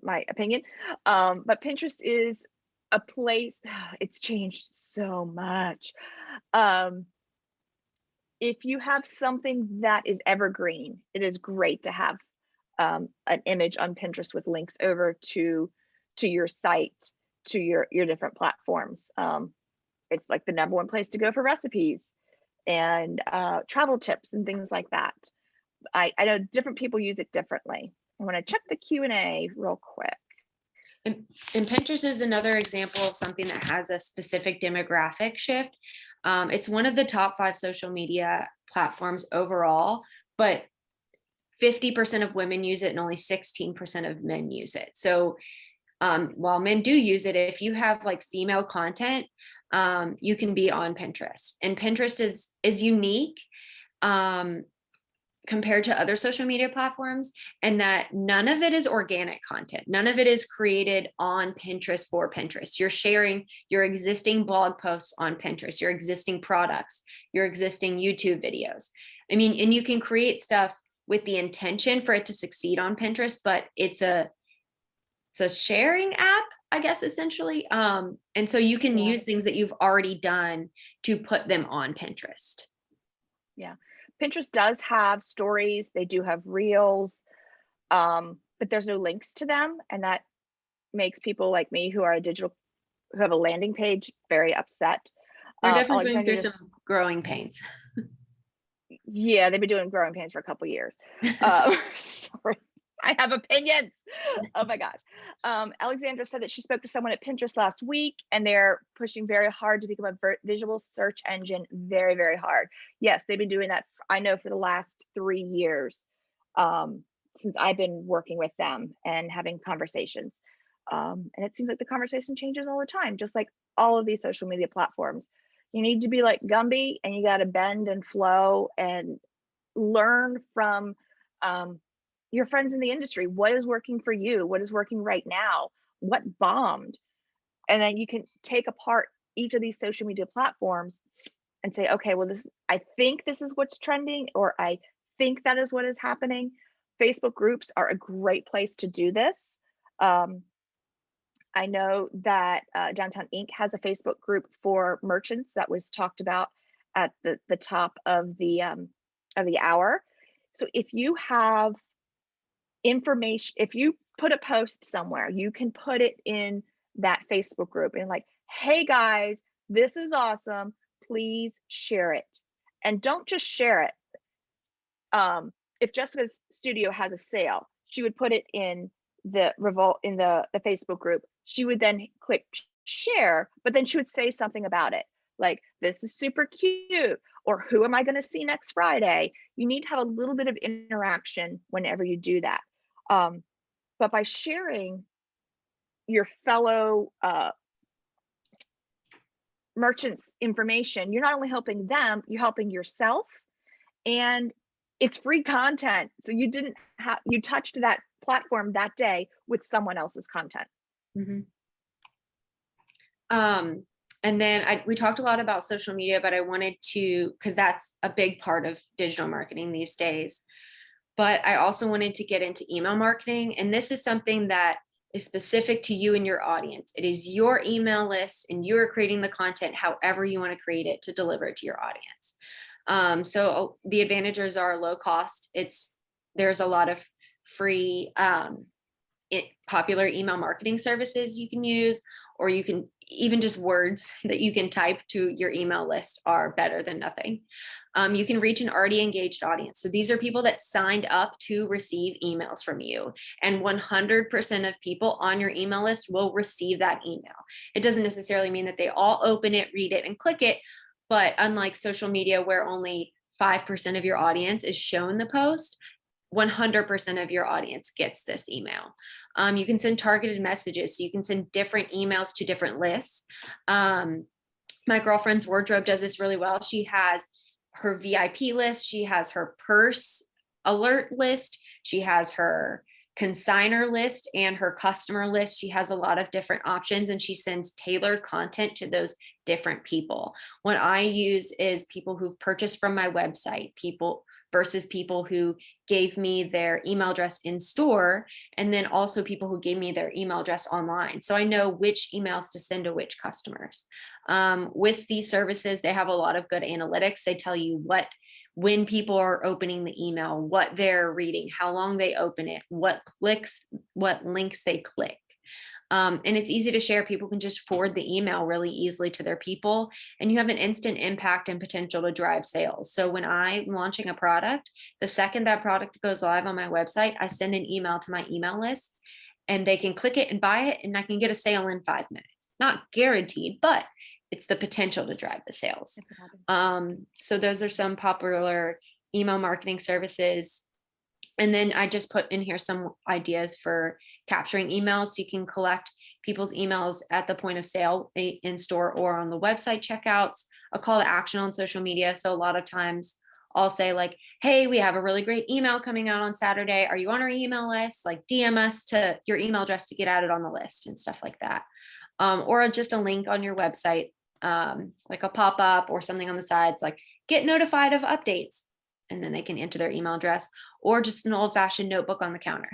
my opinion. But Pinterest is a place, it's changed so much. If you have something that is evergreen, it is great to have an image on Pinterest with links over to your site, to your different platforms. It's like the #1 place to go for recipes and travel tips and things like that. I know different people use it differently. I want to check the Q&A real quick. And Pinterest is another example of something that has a specific demographic shift. It's one of the top 5 social media platforms overall, but 50% of women use it and only 16% of men use it. So while men do use it, if you have like female content, you can be on Pinterest. And Pinterest is unique compared to other social media platforms, and that none of it is organic content. None of it is created on Pinterest for Pinterest. You're sharing your existing blog posts on Pinterest, your existing products, your existing YouTube videos. I mean, and you can create stuff with the intention for it to succeed on Pinterest, but it's a sharing app, I guess, essentially. And so you can use things that you've already done to put them on Pinterest. Yeah. Pinterest does have stories. They do have reels, but there's no links to them. And that makes people like me who have a landing page very upset. They're definitely going Alexandra through some growing pains. Yeah, they've been doing growing pains for a couple years. Sorry, I have opinions. Oh my gosh. Alexandra said that she spoke to someone at Pinterest last week, and they're pushing very hard to become a visual search engine. Very, very hard. Yes, they've been doing that, I know, for the last 3 years, since I've been working with them and having conversations. And it seems like the conversation changes all the time, just like all of these social media platforms. You need to be like Gumby, and you got to bend and flow and learn from your friends in the industry. What is working for you? What is working right now? What bombed? And then you can take apart each of these social media platforms and say, okay, well, I think this is what's trending, or I think that is what is happening. Facebook groups are a great place to do this. I know that Downtown Inc. has a Facebook group for merchants that was talked about at the top of the hour. So if you have information, if you put a post somewhere, you can put it in that Facebook group and like, hey guys, this is awesome. Please share it. And don't just share it. If Jessica's studio has a sale, she would put it in the Revolt in the Facebook group. She would then click share, but then she would say something about it, like, this is super cute, or who am I going to see next Friday? You need to have a little bit of interaction whenever you do that. But by sharing your fellow merchants' information, you're not only helping them, you're helping yourself, and it's free content. So you touched that platform that day with someone else's content. Mm-hmm. And then we talked a lot about social media, but I wanted to, because that's a big part of digital marketing these days. But I also wanted to get into email marketing. And this is something that is specific to you and your audience. It is your email list, and you're creating the content however you want to create it to deliver it to your audience. So the advantages are low cost. There's a lot of free popular email marketing services you can use, or you can even just words that you can type to your email list are better than nothing. You can reach an already engaged audience. So these are people that signed up to receive emails from you, and 100% of people on your email list will receive that email. It doesn't necessarily mean that they all open it, read it, and click it, but unlike social media where only 5% of your audience is shown the post, 100% of your audience gets this email. You can send targeted messages. So you can send different emails to different lists. My girlfriend's wardrobe does this really well. She has her VIP list. She has her purse alert list. She has her consignor list and her customer list. She has a lot of different options, and she sends tailored content to those different people. What I use is people who've purchased from my website, versus people who gave me their email address in store, and then also people who gave me their email address online. So I know which emails to send to which customers. With these services, they have a lot of good analytics. They tell you when people are opening the email, what they're reading, how long they open it, what links they click. And it's easy to share. People can just forward the email really easily to their people, and you have an instant impact and potential to drive sales. So when I'm launching a product, the second that product goes live on my website, I send an email to my email list, and they can click it and buy it, and I can get a sale in 5 minutes. Not guaranteed, but it's the potential to drive the sales. So those are some popular email marketing services. And then I just put in here some ideas for capturing emails. So you can collect people's emails at the point of sale in store or on the website checkouts, a call to action on social media. So a lot of times I'll say like, hey, we have a really great email coming out on Saturday. Are you on our email list? Like DM us to your email address to get added on the list and stuff like that. Or just a link on your website, like a pop-up or something on the sides, like get notified of updates. And then they can enter their email address, or just an old-fashioned notebook on the counter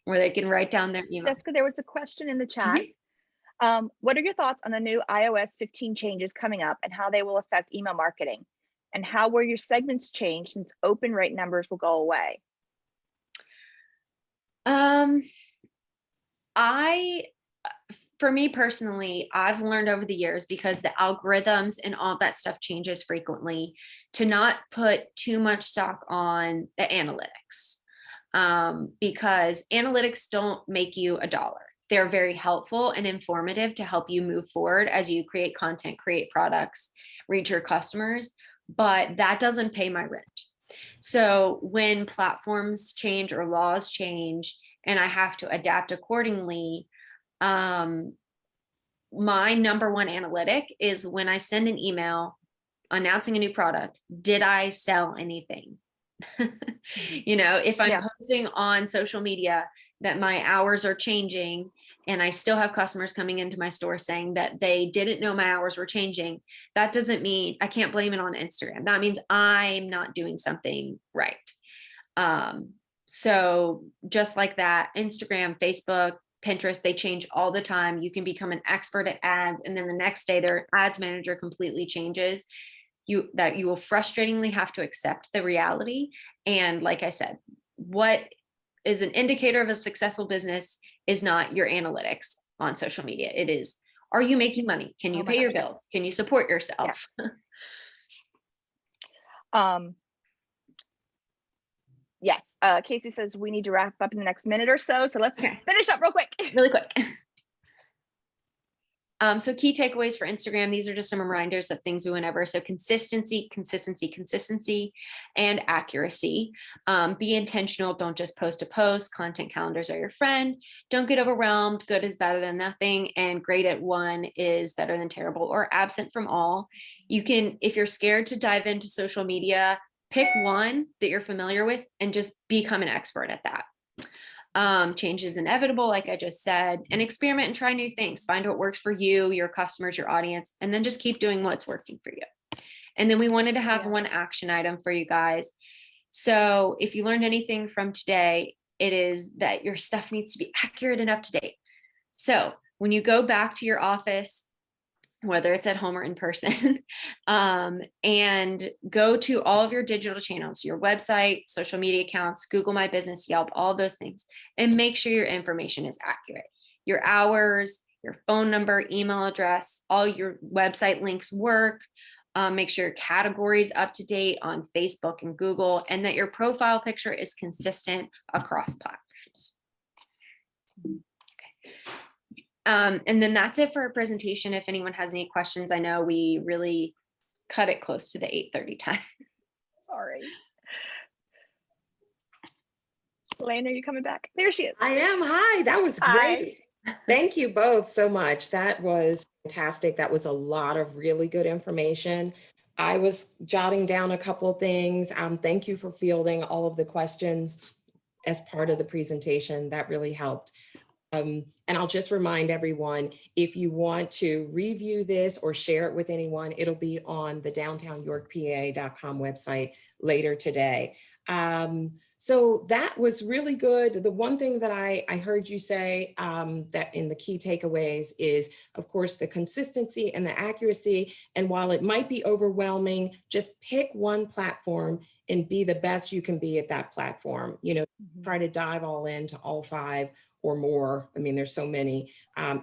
where they can write down their email. Jessica, there was a question in the chat. What are your thoughts on the new iOS 15 changes coming up and how they will affect email marketing? And how will your segments change since open rate numbers will go away? For me personally, I've learned over the years, because the algorithms and all that stuff changes frequently, to not put too much stock on the analytics, because analytics don't make you a dollar. They're very helpful and informative to help you move forward as you create content, create products, reach your customers, but that doesn't pay my rent. So when platforms change or laws change and I have to adapt accordingly, my number one analytic is when I send an email announcing a new product, did I sell anything? If I'm posting on social media that my hours are changing and I still have customers coming into my store saying that they didn't know my hours were changing, that doesn't mean I can't blame it on Instagram. That means I'm not doing something right. So just like that, Instagram, Facebook, Pinterest, they change all the time. You can become an expert at ads, and then the next day their ads manager completely changes. You will frustratingly have to accept the reality. And like I said, what is an indicator of a successful business is not your analytics on social media. It is, are you making money? Can you pay your bills? Can you support yourself? Yes. Casey says we need to wrap up in the next minute or so. So let's finish up real quick. Really quick. So key takeaways for Instagram. These are just some reminders of things we went over. So consistency, and accuracy. Be intentional. Don't just post to post. Content calendars are your friend. Don't get overwhelmed. Good is better than nothing. And great at one is better than terrible or absent from all. You can, if you're scared to dive into social media, pick one that you're familiar with and just become an expert at that. Change is inevitable, like I just said, and experiment and try new things. Find what works for you, your customers, your audience, and then just keep doing what's working for you. And then we wanted to have one action item for you guys. So if you learned anything from today, it is that your stuff needs to be accurate and up to date. So when you go back to your office, whether it's at home or in person, and go to all of your digital channels, your website, social media accounts, Google My Business, Yelp, all those things, and make sure your information is accurate. Your hours, your phone number, email address, all your website links work. Make sure your category is up to date on Facebook and Google, and that your profile picture is consistent across platforms. And then that's it for our presentation. If anyone has any questions, I know we really cut it close to the 8:30 time. Sorry. Elaine, are you coming back? There she is. I am. Hi, that was great. Thank you both so much. That was fantastic. That was a lot of really good information. I was jotting down a couple of things. Thank you for fielding all of the questions as part of the presentation. That really helped. And I'll just remind everyone, if you want to review this or share it with anyone, it'll be on the downtownyorkpa.com website later today. So that was really good. The one thing that I heard you say that in the key takeaways is, of course, the consistency and the accuracy. And while it might be overwhelming, just pick one platform and be the best you can be at that platform. Try to dive all into all 5 or more. I mean, there's so many.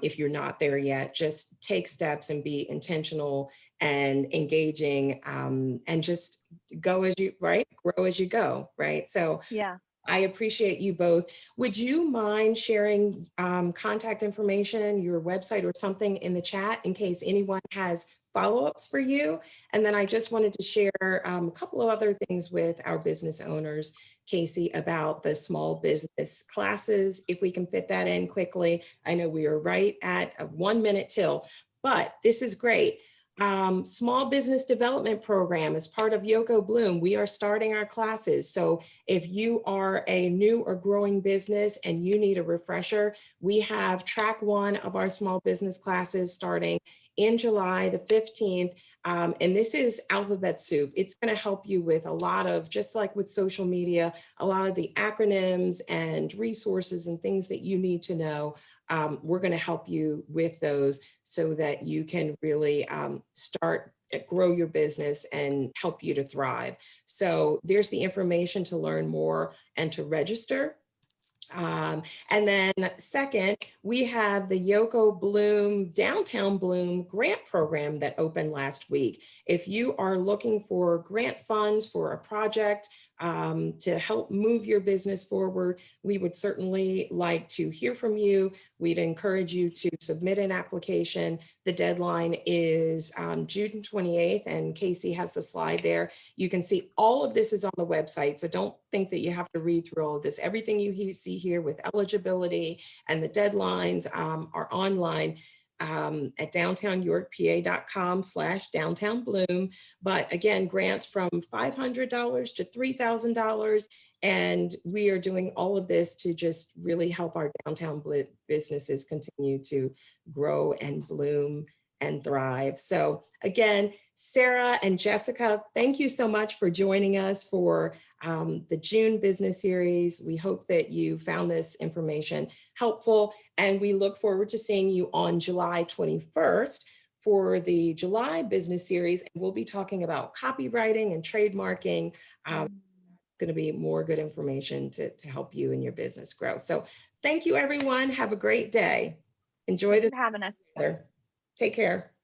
If you're not there yet, just take steps and be intentional and engaging, and just go as you, grow as you go, right? So yeah, I appreciate you both. Would you mind sharing contact information, your website or something in the chat in case anyone has follow-ups for you? And then I just wanted to share a couple of other things with our business owners, Casey, about the small business classes, if we can fit that in quickly. I know we are right at 1 minute till, but this is great. Small business development program as part of Yoko Bloom. We are starting our classes. So if you are a new or growing business and you need a refresher, we have track 1 of our small business classes starting in July the 15th. And this is alphabet soup. It's going to help you with a lot of, just like with social media, a lot of the acronyms and resources and things that you need to know. We're going to help you with those so that you can really grow your business and help you to thrive. So there's the information to learn more and to register. And then second, we have the Yoko Bloom Downtown Bloom grant program that opened last week. If you are looking for grant funds for a project to help move your business forward, we would certainly like to hear from you. We'd encourage you to submit an application. The deadline is June 28th, and Casey has the slide there. You can see all of this is on the website, so don't think that you have to read through all of this. Everything you see here with eligibility and the deadlines are online at downtownyorkpa.com/downtownbloom. But again, grants from $500 to $3,000. And we are doing all of this to just really help our downtown businesses continue to grow and bloom and thrive. So again, Sarah and Jessica, thank you so much for joining us for the June business series. We hope that you found this information helpful, and we look forward to seeing you on July 21st for the July business series. And we'll be talking about copywriting and trademarking. It's going to be more good information to help you and your business grow. So thank you, everyone. Have a great day. Enjoy Thanks this for having us. together. Take care.